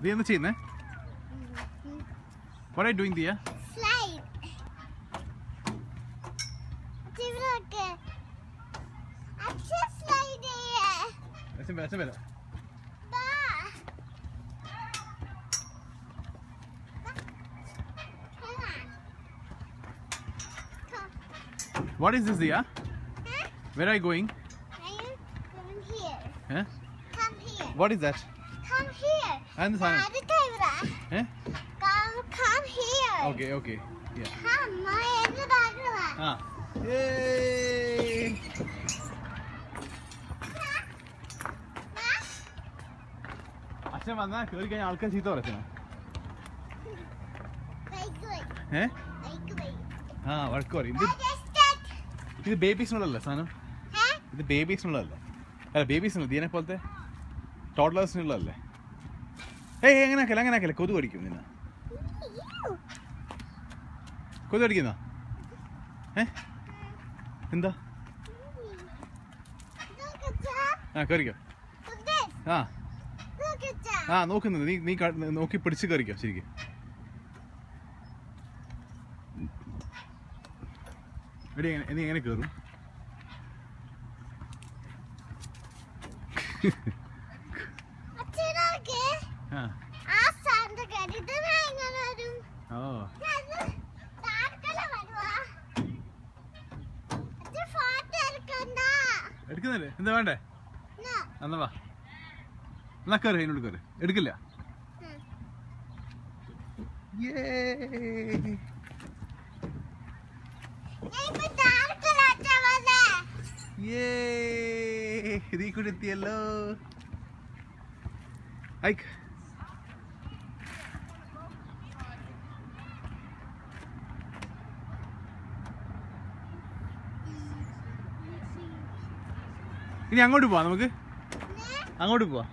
നീ എന്താ ചെയ്യുന്നേ? What are you doing, Dia? Slide. Look. I'm just sliding. Let's better. What is this, Dia? Huh? Where are you going? I'm going here. Huh? Come here. What is that? Come here. And the sign. Eh? Come here. Okay. Yeah. Come, my end. Ah. Yay! അച്ഛൻ വന്നാ കേറി കഴിഞ്ഞാൽ ആൾക്കാർ ചീത്ത പറയണോ? ആ വഴക്ക് പറയും. ഇത് ബേബീസിനുള്ളതല്ലേ സാധനം? ഇത് ബേബീസിനുള്ളതല്ലേ? അല്ല ബേബീസിനുള്ള ദീനെ പോലത്തെ ടോഡ്ലേഴ്സിനുള്ളതല്ലേ? അങ്ങനെ ആക്കല്ലേ കൊതു കടിക്കും നിന്ന. കൊതു കടിക്കുന്ന എന്താ? കറിക്കോ? നോക്കുന്നത് നീ നോക്കി പിടിച്ച് കറിക്കോ ശരിക്കും. നീ എങ്ങനെ കയറും? എടുക്കുന്നില്ലേ? എന്താ വേണ്ടേ? എന്നാ വാ, എന്നാ കയറി അതിനോട് കയറി. എടുക്കില്ല. ഇതിൽ കൂടെ എത്തിയല്ലോ. ഐക്ക് ഇനി അങ്ങോട്ട് പോവാം. നമുക്ക് അങ്ങോട്ട് പോവാം.